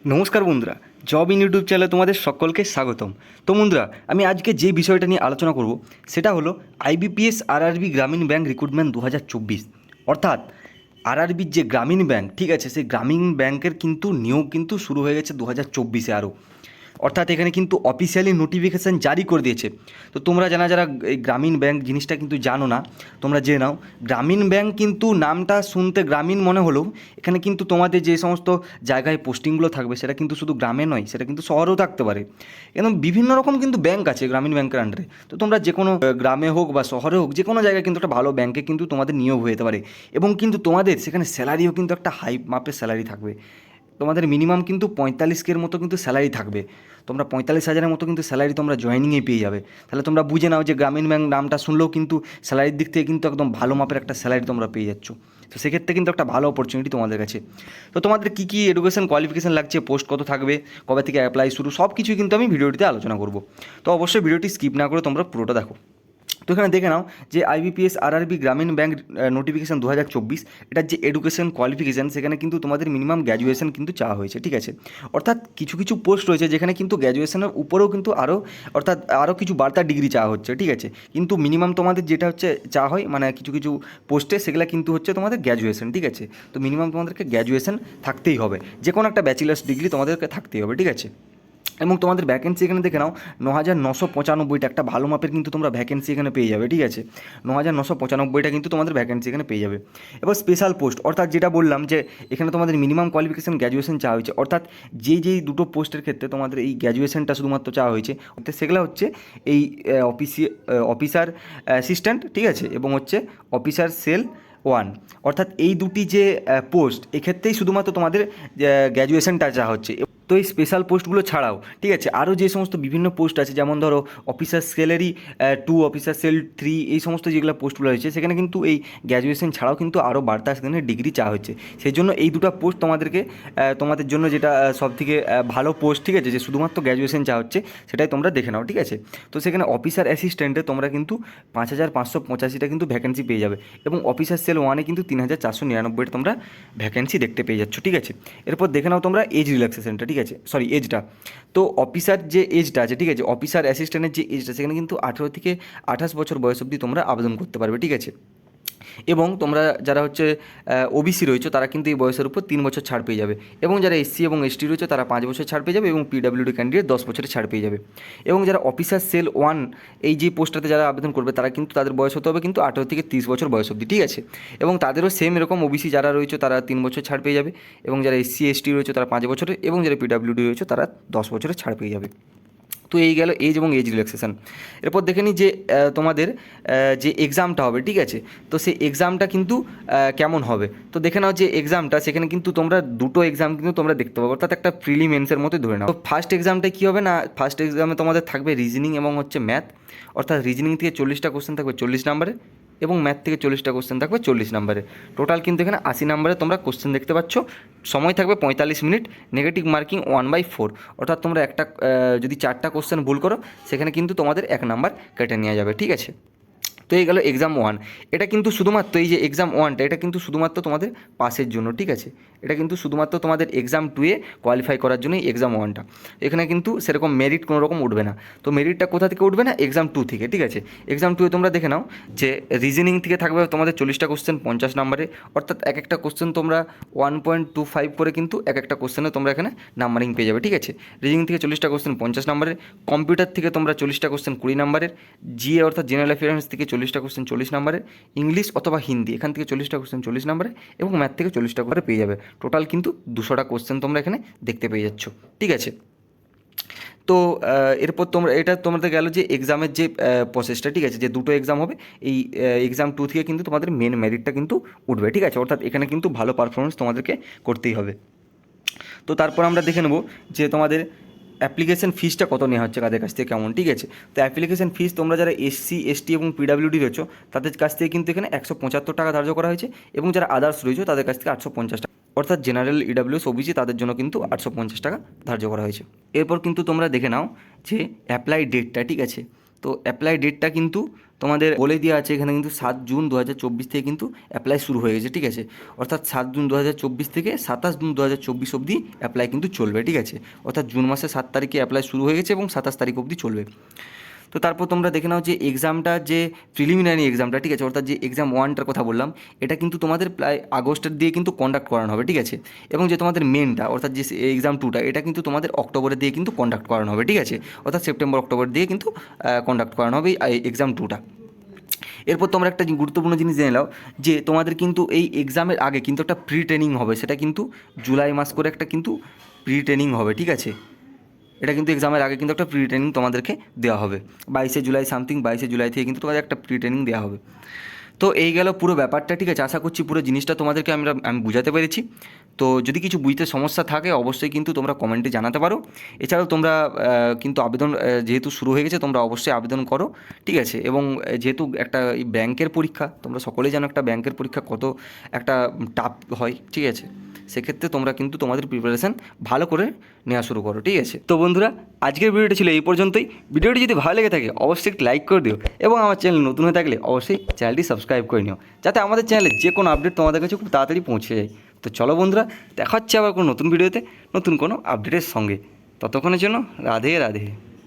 নমস্কার বন্ধুরা, job in YouTube চ্যানেলে তোমাদের সকলকে স্বাগতম। তো বন্ধুরা, আমি আজকে যে বিষয়টা নিয়ে আলোচনা করব সেটা হলো আইবিপিএস আরআরবি গ্রামীণ ব্যাংক রিক্রুটমেন্ট 2024। অর্থাৎ আরআরবির যে গ্রামীণ ব্যাংক, ঠিক আছে, সেই গ্রামীণ ব্যাংকের কিন্তু নিয়োগ কিন্তু শুরু হয়ে গেছে 2024-এ আরও। অর্থাৎ এখানে কিন্তু অফিসিয়ালি নোটিফিকেশান জারি করে দিয়েছে। তো তোমরা যারা এই গ্রামীণ ব্যাংক জিনিসটা কিন্তু জানো না, তোমরা জেনে নাও। গ্রামীণ ব্যাংক কিন্তু নামটা শুনতে গ্রামীণ মনে হলেও এখানে কিন্তু তোমাদের যে সমস্ত জায়গায় পোস্টিংগুলো থাকবে সেটা কিন্তু শুধু গ্রামে নয়, সেটা কিন্তু শহরেও থাকতে পারে। এবং বিভিন্ন রকম কিন্তু ব্যাংক আছে গ্রামীণ ব্যাংকের আন্ডারে। তো তোমরা যে কোনো গ্রামে হোক বা শহরে হোক, যে কোনো জায়গায় কিন্তু একটা ভালো ব্যাংকে কিন্তু তোমাদের নিয়োগ হয়ে যেতে পারে। এবং কিন্তু তোমাদের সেখানে স্যালারিও কিন্তু একটা হাই মাপের স্যালারি থাকবে। তোমাদের মিনিমাম কিন্তু 45K-র মতো কিন্তু স্যালারি থাকবে। তোমরা 45,000-এর মতো কিন্তু স্যালারি তোমরা জয়েনিংয়ে পেয়ে যাবে। তাহলে তোমরা বুঝে নাও যে গ্রামীণ ব্যাংক নামটা শুনলেও কিন্তু স্যালারির দিক থেকে কিন্তু একদম ভালো মাপের একটা স্যালারি তোমরা পেয়ে যাচ্ছ। তো সেক্ষেত্রে কিন্তু একটা ভালো অপরচুনিটি তোমাদের কাছে। তো তোমাদের কী কী এডুকেশন কোয়ালিফিকেশান লাগছে, পোস্ট কত থাকবে, কবে থেকে অ্যাপ্লাই শুরু, সব কিছুই কিন্তু আমি ভিডিওটিতে আলোচনা করব। তো অবশ্যই ভিডিওটি স্কিপ না করে তোমরা পুরোটা দেখো। তো এখানে দেখে নাও যে আইবিপিএস আরআরবি গ্রামীণ ব্যাংক নোটিফিকেশান 2024, এটার যে এডুকেশন কোয়ালিফিকেশান সেখানে কিন্তু তোমাদের মিনিমাম গ্র্যাজুয়েশন কিন্তু চাওয়া হয়েছে, ঠিক আছে। অর্থাৎ কিছু কিছু পোস্ট রয়েছে যেখানে কিন্তু গ্র্যাজুয়েশনের উপরেও কিন্তু আরও কিছু বার্তা ডিগ্রি চাওয়া হচ্ছে, ঠিক আছে। কিন্তু মিনিমাম তোমাদের যেটা হচ্ছে চাওয়া হয়, মানে কিছু কিছু পোস্টে সেগুলো কিন্তু হচ্ছে তোমাদের গ্র্যাজুয়েশন, ঠিক আছে। তো মিনিমাম তোমাদেরকে গ্র্যাজুয়েশন থাকতেই হবে, যে কোনো একটা ব্যাচেলার্স ডিগ্রি তোমাদেরকে থাকতেই হবে, ঠিক আছে। এবং তোমাদের ভ্যাকেন্সি এখানে দেখে নাও 9,995টা, একটা ভালো মাপের কিন্তু তোমরা ভ্যাকেন্সি এখানে পেয়ে যাবে, ঠিক আছে। 9,995টা কিন্তু তোমাদের ভ্যাকেন্সি এখানে পেয়ে যাবে। এবার স্পেশাল পোস্ট, অর্থাৎ যেটা বললাম যে এখানে তোমাদের মিনিমাম কোয়ালিফিকেশান গ্র্যাজুয়েশন চাওয়া হয়েছে। অর্থাৎ যেই দুটো পোস্টের ক্ষেত্রে তোমাদের এই গ্র্যাজুয়েশনটা শুধুমাত্র চাওয়া হয়েছে, সেগুলো হচ্ছে এই অফিসার অ্যাসিস্ট্যান্ট, ঠিক আছে, এবং হচ্ছে অফিসার সেল 1। অর্থাৎ এই দুটি যে পোস্ট, এক্ষেত্রেই শুধুমাত্র তোমাদের গ্র্যাজুয়েশনটা চাওয়া হচ্ছে। তো এই স্পেশাল পোস্টগুলো ছাড়াও, ঠিক আছে, আরও যে সমস্ত বিভিন্ন পোস্ট আছে, যেমন ধরো অফিসার সেলেরই 2, অফিসার সেল 3, এই সমস্ত যেগুলো পোস্টগুলো রয়েছে সেখানে কিন্তু এই গ্র্যাজুয়েশন ছাড়াও কিন্তু আরও বার্তা সেখানে ডিগ্রি চাওয়া হচ্ছে। সেই জন্য এই দুটো পোস্ট তোমাদের জন্য যেটা সবথেকে ভালো পোস্ট, ঠিক আছে, যে শুধুমাত্র গ্র্যাজুয়েশন চাওয়া হচ্ছে, সেটাই তোমরা দেখে নাও, ঠিক আছে। তো সেখানে অফিসার অ্যাসিস্ট্যান্টে তোমরা কিন্তু 5,585টা কিন্তু ভ্যাকেন্সি পেয়ে যাবে, এবং অফিসার সেল 1-এ কিন্তু 3,499টা তোমরা ভ্যাকেন্সি দেখতে পেয়ে যাচ্ছ, ঠিক আছে। এরপর দেখে নাও তোমরা এজ রিল্যাক্সেশনটা, ঠিক আছে, সরি এজটা। তো অফিসার যে এজটা আছে, ঠিক আছে, অফিসার অ্যাসিস্ট্যান্টের যে এজটা, সেখানে কিন্তু 18 থেকে 28 বছর বয়স অবধি তোমরা আবেদন করতে পারবে, ঠিক আছে। এবং তোমরা যারা হচ্ছে ওবিসি রয়েছে তারা কিন্তু এই বয়সের উপর 3 বছর ছাড় পেয়ে যাবে, এবং যারা এসসি এবং এসটি রয়েছে তারা 5 বছর ছাড় পেয়ে যাবে, এবং পিডাব্লিউডি ক্যান্ডিডেট 10 বছরের ছাড় পেয়ে যাবে। এবং যারা অফিসার সেল 1 এই যে পোস্টটাতে যারা আবেদন করবে তারা কিন্তু তাদের বয়স হতে হবে কিন্তু 18 থেকে 30 বছর বয়স অবধি, ঠিক আছে। এবং তাদেরও সেম এরকম ওবিসি যারা রয়েছে তারা 3 বছর ছাড় পেয়ে যাবে, এবং যারা এসসি এসটি রয়েছে তারা 5 বছরের, এবং যারা পিডাব্লিউডি রয়েছে তারা 10 বছরের ছাড় পেয়ে যাবে। তো এই গেল এজ এবং এজ রিল্যাক্সেশন। এরপর দেখে নিই যে তোমাদের যে এক্সামটা হবে, ঠিক আছে। তো সেই এক্সামটা কিন্তু কেমন হবে, তো দেখে নাও যে এক্সামটা, সেখানে কিন্তু তোমরা দুটো এক্সাম কিন্তু তোমরা দেখতে পাবো, অর্থাৎ একটা প্রিলিমেন্সের মতো ধরে নাও। তো ফার্স্ট এক্সামটা কী হবে না, ফার্স্ট এক্সামে তোমাদের থাকবে রিজনিং এবং হচ্ছে ম্যাথ। অর্থাৎ রিজনিং থেকে 40টা কোশ্চেন থাকবে 40 নম্বরে, এবং ম্যাথ থেকে 40টা কোশ্চেন থাকবে 40 নম্বরে। টোটাল কিন্তু এখানে 80 নম্বরে তোমরা কোশ্চেন দেখতে পাচ্ছ। সময় থাকবে 45 মিনিট, নেগেটিভ মার্কিং 1/4। অর্থাৎ তোমরা যদি 4টা কোশ্চেন ভুল করো সেখানে কিন্তু তোমাদের 1 নাম্বার কেটে নেওয়া যাবে, ঠিক আছে। তো এই গেল এক্সাম 1। এটা কিন্তু শুধুমাত্র এই যে এক্সাম 1টা, এটা কিন্তু শুধুমাত্র তোমাদের পাসের জন্য, ঠিক আছে। এটা কিন্তু শুধুমাত্র তোমাদের এক্সাম 2-এ কোয়ালিফাই করার জন্যই এক্সাম 1টা। এখানে কিন্তু সেরকম মেরিট কোনো রকম উঠবে না। তো মেরিটটা কোথা থেকে উঠবে না, এক্সাম 2 থেকে, ঠিক আছে। এক্সাম 2-এ তোমরা দেখে নাও যে রিজনিং থেকে থাকবে তোমাদের 40টা কোশ্চেন 50 নম্বরে। অর্থাৎ এক একটা কোশ্চেন তোমরা 1.25 করে কিন্তু এক একটা কোশ্চেনে তোমরা এখানে নাম্বারিং পেয়ে যাবে, ঠিক আছে। রিজনিং থেকে 40টা কোশ্চেন 50 নম্বরের, কম্পিউটার থেকে তোমরা 40টা কোশ্চেন 20 নম্বরের, জিএ অর্থাৎ জেনারেল অ্যাফেয়ার্স থেকে 40টা কোশ্চেন 40 নম্বরের, ইংলিশ অথবা হিন্দি এখান থেকে 40টা কোশ্চেন 40 নম্বরে, এবং ম্যাথ থেকে 40টা করে পেয়ে যাবে। টোটাল কিন্তু 200টা কোশ্চেন তোমরা এখানে দেখতে পেয়ে যাচ্ছ, ঠিক আছে। তো এরপর এটা তোমাদের গেল যে এক্সামের যে প্রসেসটা, ঠিক আছে, যে দুটো এক্সাম হবে। এই এক্সাম 2 থেকে কিন্তু তোমাদের মেন মেরিটটা কিন্তু উঠবে, ঠিক আছে। অর্থাৎ এখানে কিন্তু ভালো পারফরমেন্স তোমাদেরকে করতেই হবে। তো তারপর আমরা দেখে নেব যে তোমাদের অ্যাপ্লিকেশন ফিসটা কত নেওয়া হচ্ছে কাদের কাছ থেকে, কেমন, ঠিক আছে। তো অ্যাপ্লিকেশন ফিস তোমরা যারা এসসি এসটি এবং পিডাব্লিউডি রয়েছে তাদের কাছ থেকে কিন্তু এখানে 175 টাকা ধার্য করা হয়েছে, এবং যারা আদার্স রয়েছে তাদের কাছ থেকে 850 টাকা, অর্থাৎ জেনারেল ইডাব্লিউএস ওবিসি তাদের জন্য কিন্তু 850 টাকা ধার্য করা হয়েছে। এরপর কিন্তু তোমরা দেখে নাও যে অ্যাপ্লাই ডেটটা, ঠিক আছে। তো অ্যাপ্লাই ডেটটা কিন্তু তোমাদের বলে দেওয়া আছে এখানে কিন্তু 7 জুন 2024 থেকে কিন্তু অ্যাপ্লাই শুরু হয়ে গেছে, ঠিক আছে। অর্থাৎ 7 জুন 2024 থেকে 27 জুন 2024 অবধি অ্যাপ্লাই কিন্তু চলবে, ঠিক আছে। অর্থাৎ জুন মাসে 7 তারিখে অ্যাপ্লাই শুরু হয়ে গেছে এবং 27 তারিখ অবধি চলবে। তো তারপর তোমরা দেখে নাও যে এক্সামটা, যে প্রিলিমিনারি এক্সামটা, ঠিক আছে, অর্থাৎ যে এক্সাম 1টার কথা বললাম, এটা কিন্তু তোমাদের প্রায় আগস্টের দিয়ে কিন্তু কন্ডাক্ট করানো হবে, ঠিক আছে। এবং যে তোমাদের মেনটা অর্থাৎ যে এক্সাম 2টা, এটা কিন্তু তোমাদের অক্টোবরের দিয়ে কিন্তু কন্ডাক্ট করানো হবে, ঠিক আছে। অর্থাৎ সেপ্টেম্বর অক্টোবর দিয়ে কিন্তু কন্ডাক্ট করানো হবে এই এক্সাম 2টা। এরপর তোমরা একটা গুরুত্বপূর্ণ জিনিস জেনে নাও যে তোমাদের কিন্তু এই এক্সামের আগে কিন্তু একটা প্রি ট্রেনিং হবে, সেটা কিন্তু জুলাই মাস করে একটা কিন্তু প্রি ট্রেনিং হবে, ঠিক আছে। এটা কিন্তু এক্সামের আগে কিন্তু একটা প্রি ট্রেনিং তোমাদেরকে দেওয়া হবে 22শে জুলাই সামথিং, 22শে জুলাই থেকে কিন্তু তোমাদের একটা প্রি ট্রেনিং দেওয়া হবে। তো এই গেল পুরো ব্যাপারটা, ঠিক আছে। আশা করছি পুরো জিনিসটা তোমাদেরকে আমি বুঝাতে পেরেছি। তো যদি কিছু বুঝতে সমস্যা থাকে অবশ্যই কিন্তু তোমরা কমেন্টে জানাতে পারো। এছাড়াও তোমরা কিন্তু আবেদন যেহেতু শুরু হয়ে গেছে, তোমরা অবশ্যই আবেদন করো, ঠিক আছে। এবং যেহেতু একটা এই ব্যাংকের পরীক্ষা, তোমরা সকলেই জানো একটা ব্যাংকের পরীক্ষা কত একটা টাফ হয়, ঠিক আছে। সেক্ষেত্রে তোমরা কিন্তু তোমাদের প্রিপারেশান ভালো করে নেওয়া শুরু করো, ঠিক আছে। তো বন্ধুরা, আজকের ভিডিওটা ছিল এই পর্যন্তই। ভিডিওটি যদি ভালো লেগে থাকে অবশ্যই একটি লাইক করে দিও এবং আমার চ্যানেল নতুন হয়ে থাকলে অবশ্যই চ্যানেলটি সাবস্ক্রাইব করে নিও, যাতে আমাদের চ্যানেলে যে কোনো আপডেট তোমাদের কাছে খুব তাড়াতাড়ি পৌঁছে যায়। তো চলো বন্ধুরা, দেখা হচ্ছে আবার কোনো নতুন ভিডিওতে নতুন কোনো আপডেটের সঙ্গে। ততক্ষণের জন্য রাধে রাধে।